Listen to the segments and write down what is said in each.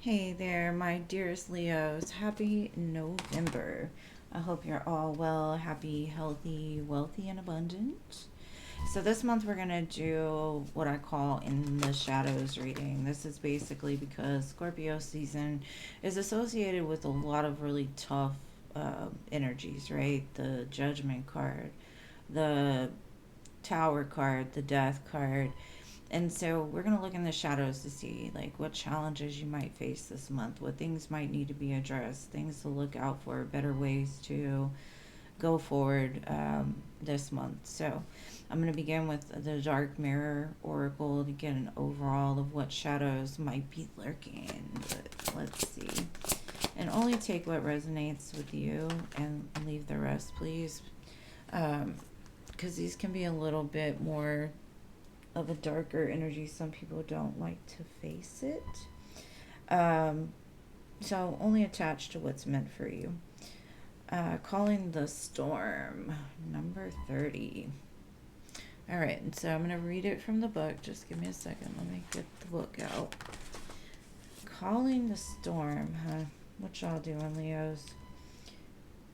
Hey there, my dearest Leos. Happy November. I hope you're all well, happy, healthy, wealthy, and abundant. So, this month we're going to do what I call in the shadows reading. This is basically because Scorpio season is associated with a lot of really tough energies, right? The Judgment card, the Tower card, the Death card, and so we're going to look in the shadows to see like what challenges you might face this month, what things might need to be addressed, things to look out for, better ways to go forward this month. So I'm going to begin with the Dark Mirror Oracle to get an overall of what shadows might be lurking. But let's see. And only take what resonates with you and leave the rest, please. Because these can be a little bit more of a darker energy. Some people don't like to face it. Um, so only attach to what's meant for you. Calling the Storm, number 30. All right, and so I'm going to read it from the book. Just give me a second. Let me get the book out. Calling the Storm, huh? What y'all doing, Leos?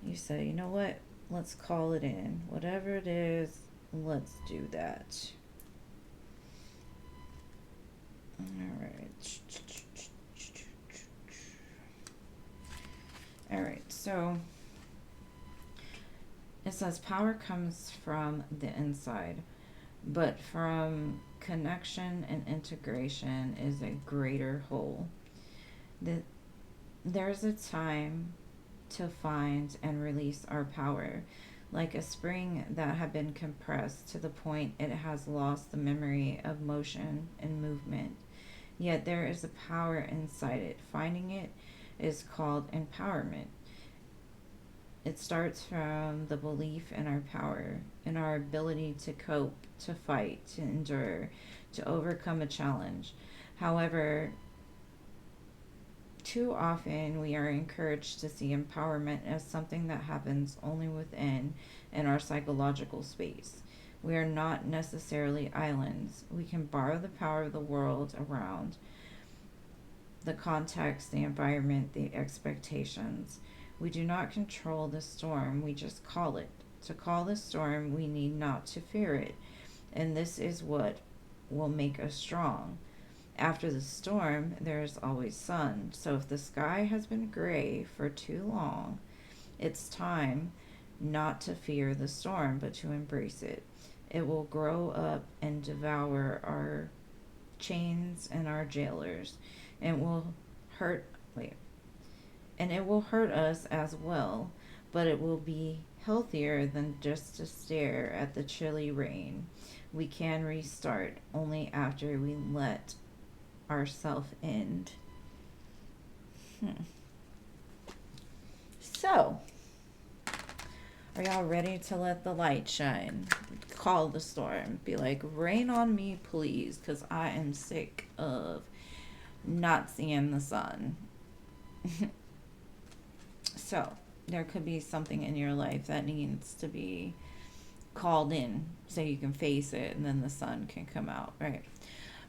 You say, you know what? Let's call it in. Whatever it is, let's do that. All right, so it says power comes from the inside, but from connection and integration is a greater whole. There's a time to find and release our power, like a spring that had been compressed to the point it has lost the memory of motion and movement. Yet there is a power inside it. Finding it is called empowerment. It starts from the belief in our power, in our ability to cope, to fight, to endure, to overcome a challenge. However, too often we are encouraged to see empowerment as something that happens only within in our psychological space. We are not necessarily islands. We can borrow the power of the world around, the context, the environment, the expectations. We do not control the storm, we just call it. To call the storm, we need not to fear it. And this is what will make us strong. After the storm, there is always sun. So if the sky has been gray for too long, it's time not to fear the storm, but to embrace it. It will grow up and devour our chains and our jailers, and will hurt. Wait, and it will hurt us as well, but it will be healthier than just to stare at the chilly rain. We can restart only after we let ourselves end. So, are y'all ready to let the light shine? Call the storm. Be like, rain on me, please, because I am sick of not seeing the sun. So, there could be something in your life that needs to be called in so you can face it and then the sun can come out, right?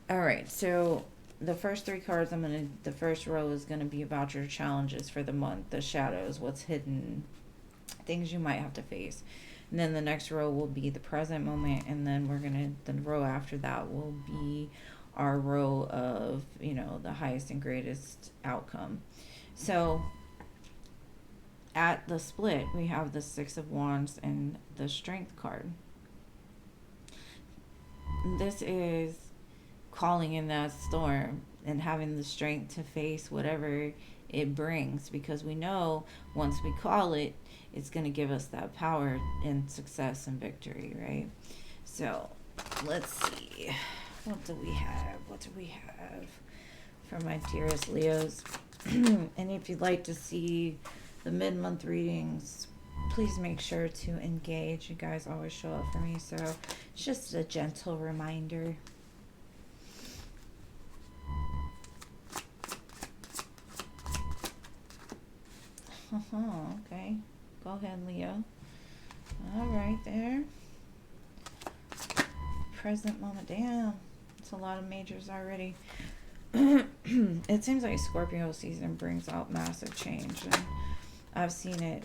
All right, so the first three cards the first row is gonna be about your challenges for the month, the shadows, what's hidden, things you might have to face. And then the next row will be the present moment, and then the row after that will be our row of, the highest and greatest outcome. So at the split, we have the Six of Wands and the Strength card. This is calling in that storm and having the strength to face whatever it brings, because we know once we call it, it's going to give us that power and success and victory, right? So let's see. What do we have? What do we have for my dearest Leos? And if you'd like to see the mid-month readings, please make sure to engage. You guys always show up for me, so it's just a gentle reminder. Okay. Go ahead, Leo. All right, there. Present moment. Damn. It's a lot of majors already. it seems like Scorpio season brings out massive change, and I've seen it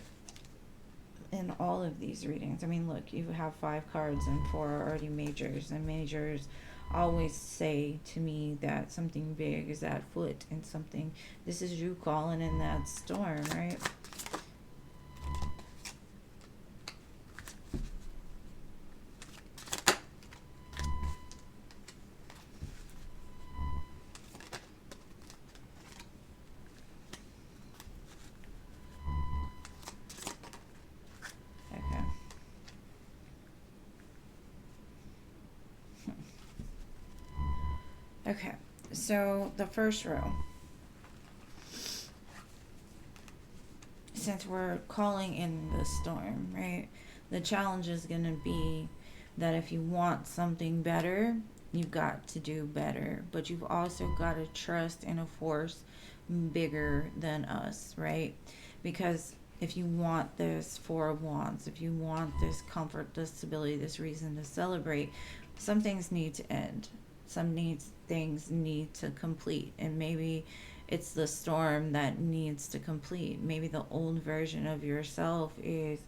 in all of these readings. I mean, look, you have 5 cards and 4 are already majors, and majors always say to me that something big is at foot, and something, this is you calling in that storm, right? Okay. Okay, so the first row, since we're calling in the storm, right? The challenge is going to be that if you want something better, you've got to do better, but you've also got to trust in a force bigger than us, right? Because if you want this 4 of Wands, if you want this comfort, this stability, this reason to celebrate, some things need to end. Things need to complete, and maybe it's the storm that needs to complete. Maybe the old version of yourself is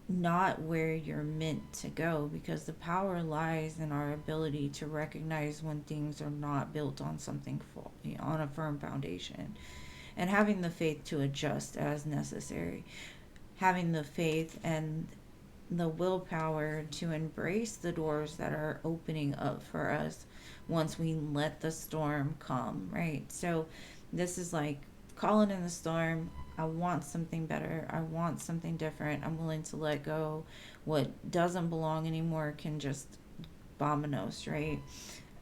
not where you're meant to go, because the power lies in our ability to recognize when things are not built on something full, on a firm foundation, and having the faith to adjust as necessary, having the faith and the willpower to embrace the doors that are opening up for us once we let the storm come, right? So this is like calling in the storm. I want something better. I want something different. I'm willing to let go. What doesn't belong anymore can just bominos, right?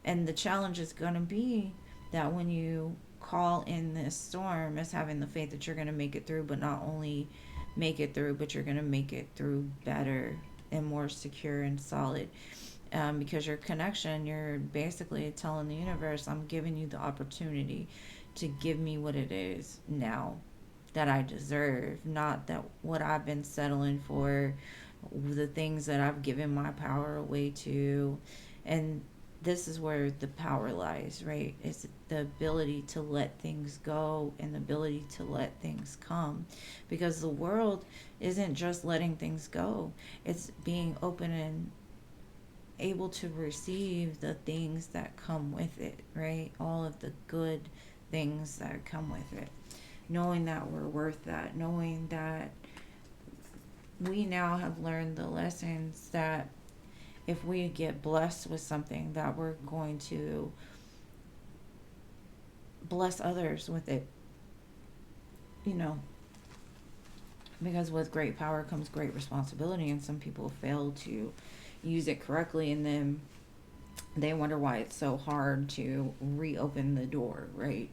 And the challenge is going to be that when you call in this storm, is having the faith that you're going to make it through, but not only make it through, but you're going to make it through better and more secure and solid. Because your connection, you're basically telling the universe, I'm giving you the opportunity to give me what it is now that I deserve, not that what I've been settling for, the things that I've given my power away to. And this is where the power lies, right? It's the ability to let things go and the ability to let things come. Because the world isn't just letting things go, it's being open and able to receive the things that come with it, right? All of the good things that come with it. Knowing that we're worth that, knowing that we now have learned the lessons that if we get blessed with something, that we're going to bless others with it, because with great power comes great responsibility, and some people fail to use it correctly, and then they wonder why it's so hard to reopen the door, right?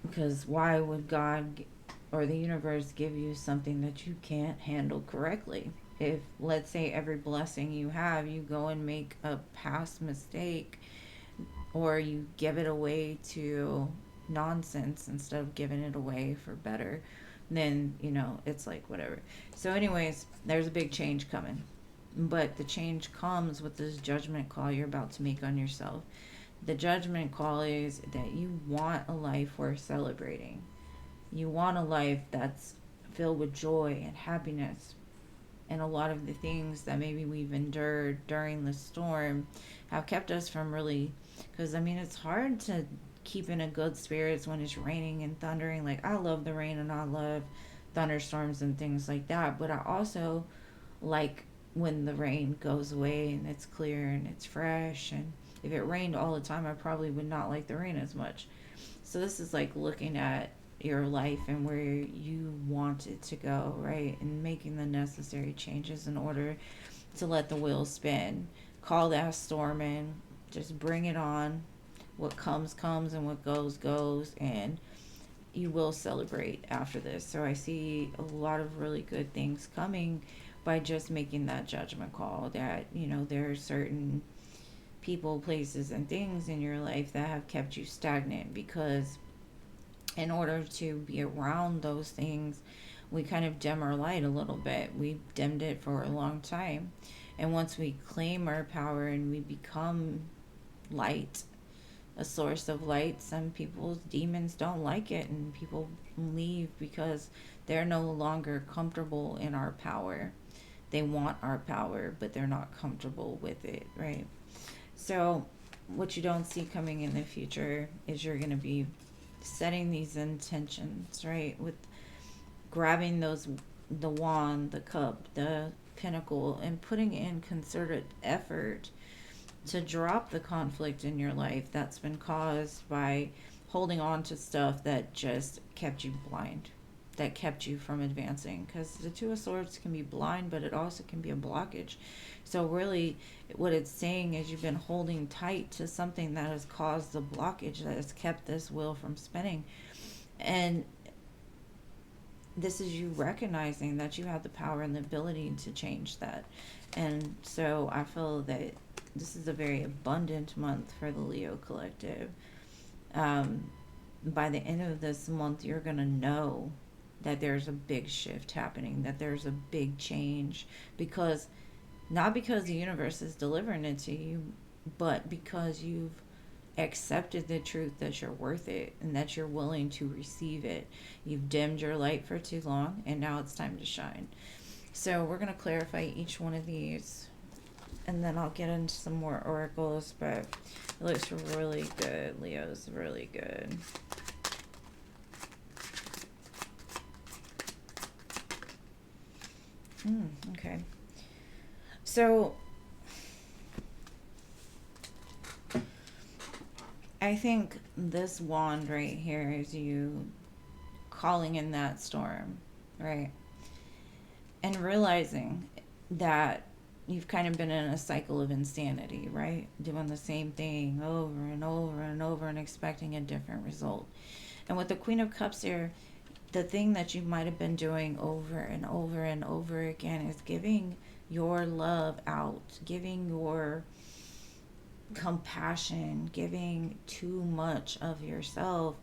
Because why would God or the universe give you something that you can't handle correctly? If, let's say, every blessing you have, you go and make a past mistake, or you give it away to nonsense instead of giving it away for better, then, it's like whatever. So anyways, there's a big change coming. But the change comes with this judgment call you're about to make on yourself. The judgment call is that you want a life worth celebrating. You want a life that's filled with joy and happiness. And a lot of the things that maybe we've endured during the storm have kept us from really, because it's hard to keep in a good spirits when it's raining and thundering. Like, I love the rain and I love thunderstorms and things like that, but I also like when the rain goes away and it's clear and it's fresh. And if it rained all the time, I probably would not like the rain as much. So this is like looking at your life and where you want it to go, right? And making the necessary changes in order to let the wheels spin. Call that storm in. Just bring it on. What comes, comes, and what goes, goes. And you will celebrate after this. So I see a lot of really good things coming by just making that judgment call that, there are certain people, places, and things in your life that have kept you stagnant, because in order to be around those things, we kind of dim our light a little bit. We dimmed it for a long time. And once we claim our power and we become light, a source of light. Some people's demons don't like it, and people leave because they're no longer comfortable in our power. They want our power, but they're not comfortable with it, right? So, what you don't see coming in the future is you're going to be setting these intentions, right? With grabbing those, the wand, the cup, the pinnacle, and putting in concerted effort to drop the conflict in your life that's been caused by holding on to stuff that just kept you blind, that kept you from advancing. Because the Two of Swords can be blind, but it also can be a blockage. So really, what it's saying is you've been holding tight to something that has caused the blockage, that has kept this wheel from spinning. And this is you recognizing that you have the power and the ability to change that. And so I feel that this is a very abundant month for the Leo collective. By the end of this month, you're going to know that there's a big shift happening, that there's a big change, because not because the universe is delivering it to you, but because you've accepted the truth that you're worth it and that you're willing to receive it. You've dimmed your light for too long, and now it's time to shine. So we're going to clarify each one of these, and then I'll get into some more oracles, but it looks really good. Leo's really good. Okay. So I think this wand right here is you calling in that storm, right? And realizing that you've kind of been in a cycle of insanity, right? Doing the same thing over and over and over and expecting a different result. And with the Queen of Cups here, the thing that you might have been doing over and over and over again is giving your love out, giving your compassion, giving too much of yourself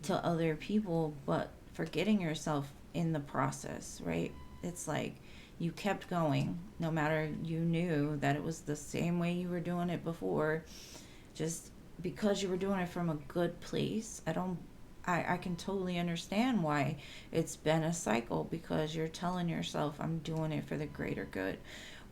to other people, but forgetting yourself in the process, right? It's like you kept going, no matter, you knew that it was the same way you were doing it before, just because you were doing it from a good place. I can totally understand why it's been a cycle, because you're telling yourself, I'm doing it for the greater good.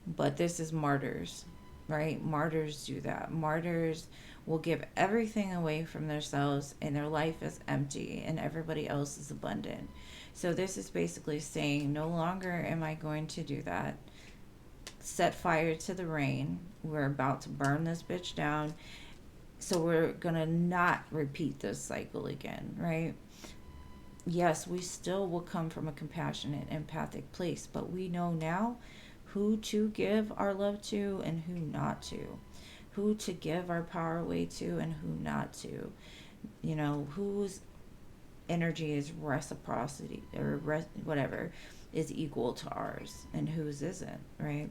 But this is martyrs, right? Martyrs do that. Martyrs will give everything away from themselves, and their life is empty, and everybody else is abundant. So this is basically saying, no longer am I going to do that. Set fire to the rain. We're about to burn this bitch down. So we're going to not repeat this cycle again, right? Yes, we still will come from a compassionate, empathic place, but we know now who to give our love to and who not to. Who to give our power away to and who not to. You know, whose energy is reciprocity, or whatever, is equal to ours, and whose isn't, right?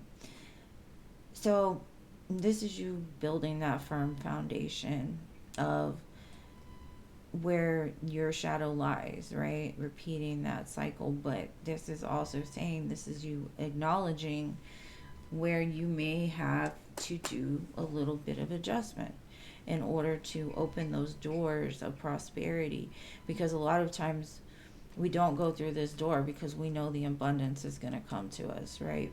So this is you building that firm foundation of where your shadow lies, right? Repeating that cycle. But this is also saying, this is you acknowledging where you may have to do a little bit of adjustment in order to open those doors of prosperity. Because a lot of times we don't go through this door because we know the abundance is going to come to us, right?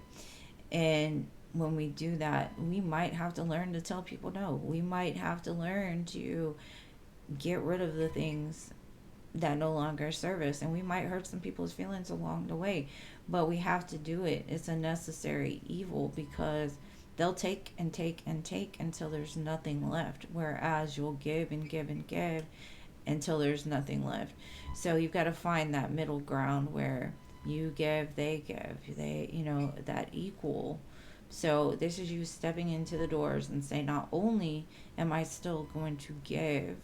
And when we do that, we might have to learn to tell people no. We might have to learn to get rid of the things that no longer serve us. And we might hurt some people's feelings along the way. But we have to do it. It's a necessary evil, because they'll take and take and take until there's nothing left. Whereas you'll give and give and give until there's nothing left. So you've got to find that middle ground where you give, they give. They, you know, that equal. So this is you stepping into the doors and say, not only am I still going to give,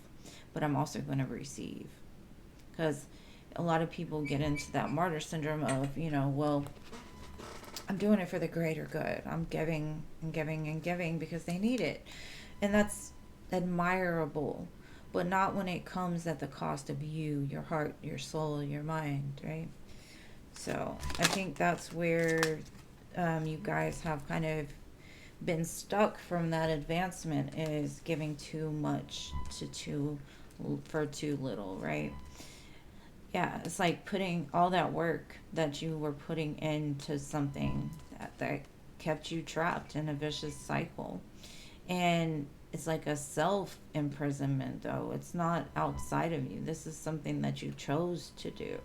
but I'm also going to receive. Because a lot of people get into that martyr syndrome of, you know, well, I'm doing it for the greater good. I'm giving and giving and giving because they need it. And that's admirable, but not when it comes at the cost of you, your heart, your soul, your mind, right? So I think that's where you guys have kind of been stuck from that advancement is giving too much to too for too little, right? Yeah, it's like putting all that work that you were putting into something that kept you trapped in a vicious cycle. And it's like a self imprisonment, though. It's not outside of you. This is something that you chose to do.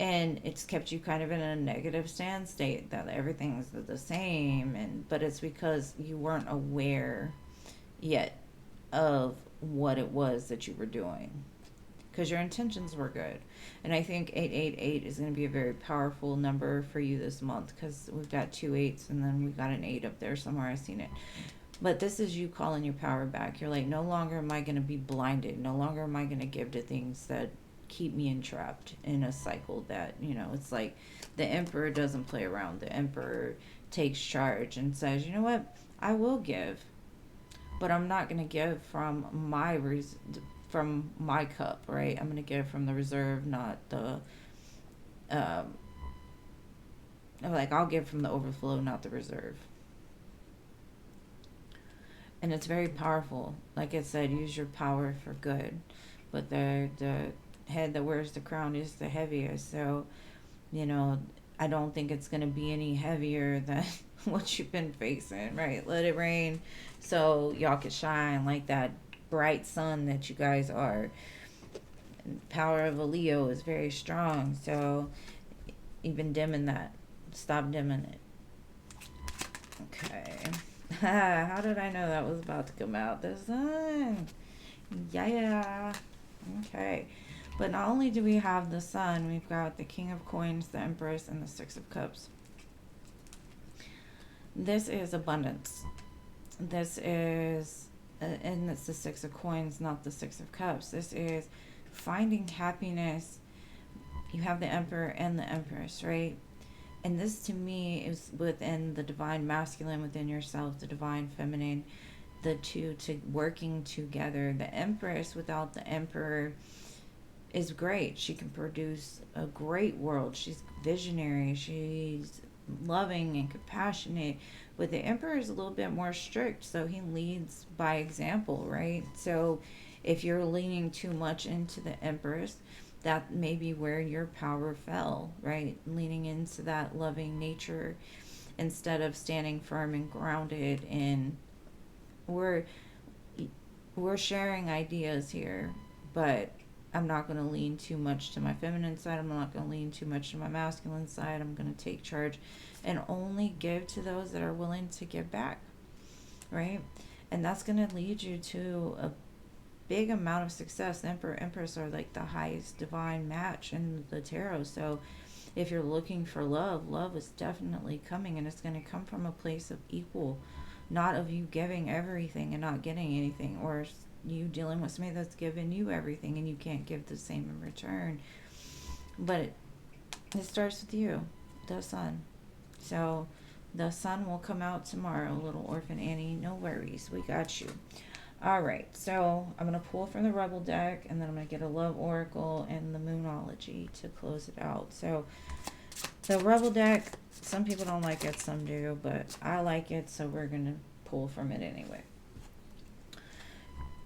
And it's kept you kind of in a negative stand state that everything's the same. But it's because you weren't aware yet of what it was that you were doing, because your intentions were good. And I think 888 is going to be a very powerful number for you this month, because we've got two eights and then we've got an 8 up there somewhere. I've seen it. But this is you calling your power back. You're like, no longer am I going to be blinded. No longer am I going to give to things that keep me entrapped in a cycle that, it's like the emperor doesn't play around. The emperor takes charge and says, you know what? I will give, but I'm not going to give from from my cup, right? I'm going to give from the reserve, not the like, I'll give from the overflow, not the reserve. And it's very powerful. Like I said, use your power for good. But the head that wears the crown is the heaviest. So, I don't think it's going to be any heavier than what you've been facing, right? Let it rain so y'all can shine like that bright sun that you guys are. And power of a Leo is very strong. So, even dimming that. Stop dimming it. Okay. How did I know that was about to come out? The sun. Yeah. Okay. But not only do we have the sun, we've got the King of Coins, the Empress, and the Six of Cups. This is abundance. This is, and it's the Six of Coins, not the Six of Cups. This is finding happiness. You have the Emperor and the Empress, right? And this, to me, is within the divine masculine within yourself, the divine feminine, the two working together. The Empress without the Emperor is great. She can produce a great world. She's visionary. She's loving and compassionate. But the Emperor is a little bit more strict, so he leads by example, right? So if you're leaning too much into the Empress, that may be where your power fell, right? Leaning into that loving nature instead of standing firm and grounded. And we're sharing ideas here, but I'm not going to lean too much to my feminine side. I'm not going to lean too much to my masculine side. I'm going to take charge and only give to those that are willing to give back, right? And that's going to lead you to a big amount of success. The Emperor, Empress are like the highest divine match in the tarot. So if you're looking for love, love is definitely coming, and it's going to come from a place of equal, not of you giving everything and not getting anything, or you dealing with somebody that's giving you everything and you can't give the same in return. But it starts with you, the sun. So the sun will come out tomorrow, little orphan Annie. No worries, we got you. All right, so I'm going to pull from the Rebel deck, and then I'm going to get a Love Oracle and the Moonology to close it out. So the Rebel deck, some people don't like it, some do, but I like it, so we're going to pull from it anyway.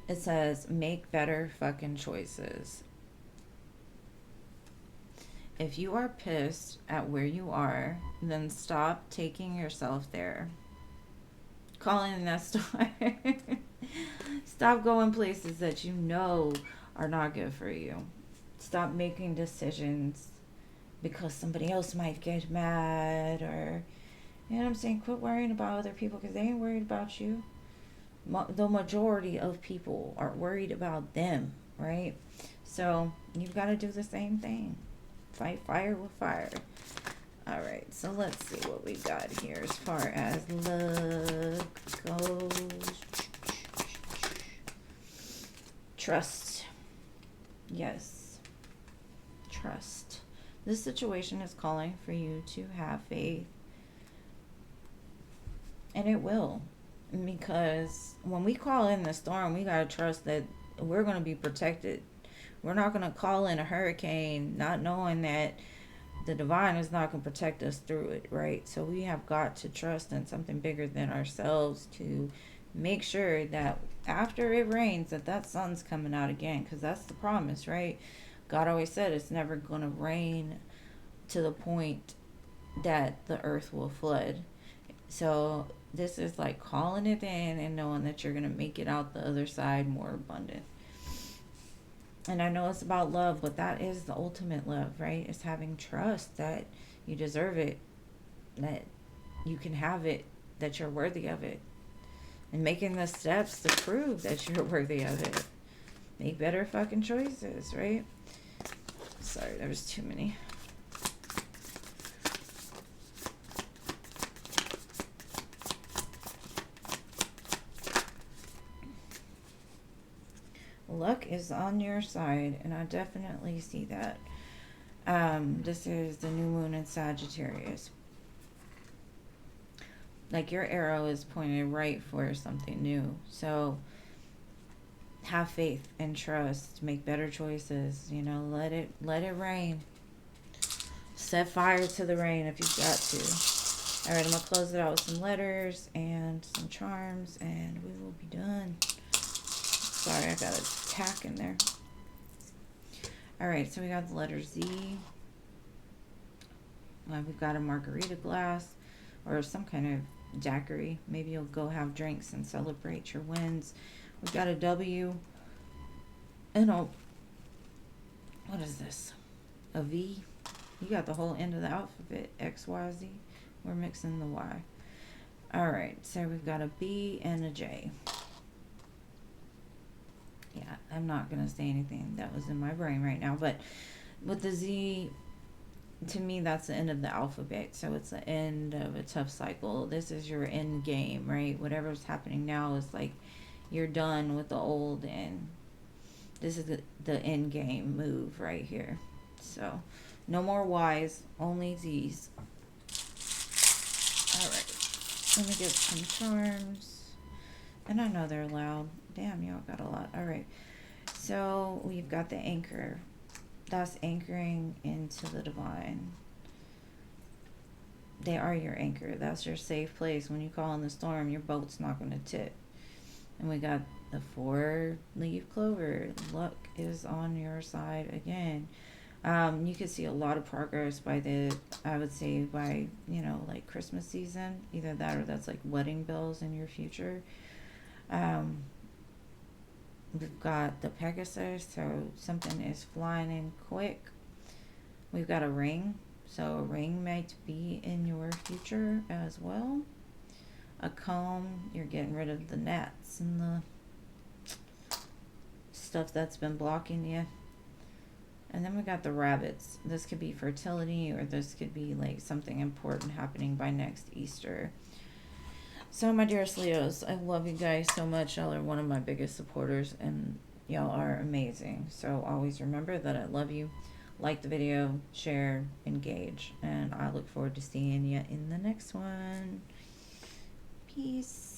It says, make better fucking choices. If you are pissed at where you are, then stop taking yourself there. Calling that star. Stop going places that you know are not good for you. Stop making decisions because somebody else might get mad, or, you know what I'm saying? Quit worrying about other people because they ain't worried about you. The majority of people are worried about them, right? So you've got to do the same thing. Fight fire with fire. All right, so let's see what we got here as far as love goes. Trust. Yes. Trust. This situation is calling for you to have faith. And it will. Because when we call in the storm, we got to trust that we're going to be protected. We're not going to call in a hurricane not knowing that the divine is not going to protect us through it, right? So we have got to trust in something bigger than ourselves to make sure that after it rains, that sun's coming out again, because that's the promise, right? God always said it's never going to rain to the point that the earth will flood. So this is like calling it in and knowing that you're going to make it out the other side more abundant. And I know it's about love, but that is the ultimate love, right? It's having trust that you deserve it, that you can have it, that you're worthy of it, and making the steps to prove that you're worthy of it. Make better fucking choices, right? Sorry, there was too many. Luck is on your side, and I definitely see that. This is the new moon in Sagittarius. Like, your arrow is pointed right for something new. So have faith and trust. Make better choices. You know, let it rain. Set fire to the rain if you've got to. All right, I'm gonna close it out with some letters and some charms, and we will be done. Sorry, I got a tack in there. All right, so we got the letter Z. We've got a margarita glass or some kind of daiquiri. Maybe you'll go have drinks and celebrate your wins. We've got a W and a, what is this? A V. You got the whole end of the alphabet, X, Y, Z. We're mixing the Y. All right, so we've got a B and a J. Yeah, I'm not going to say anything that was in my brain right now, but with the Z, to me, that's the end of the alphabet. So it's the end of a tough cycle. This is your end game, right? Whatever's happening now is like you're done with the old, and this is the end game move right here. So no more Y's, only Z's. All right, let me get some charms. And I know they're loud. Damn, y'all got a lot. All right. So we've got the anchor. That's anchoring into the divine. They are your anchor. That's your safe place. When you call in the storm, your boat's not going to tip. And we got the 4-leaf clover. Luck is on your side again. You could see a lot of progress I would say by, like Christmas season. Either that or that's like wedding bells in your future. We've got the Pegasus, so something is flying in quick. We've got a ring, so a ring might be in your future as well. A comb, you're getting rid of the gnats and the stuff that's been blocking you. And then we got the rabbits. This could be fertility, or this could be like something important happening by next Easter. So, my dearest Leos, I love you guys so much. Y'all are one of my biggest supporters, and y'all are amazing. So, always remember that I love you. Like the video, share, engage, and I look forward to seeing you in the next one. Peace.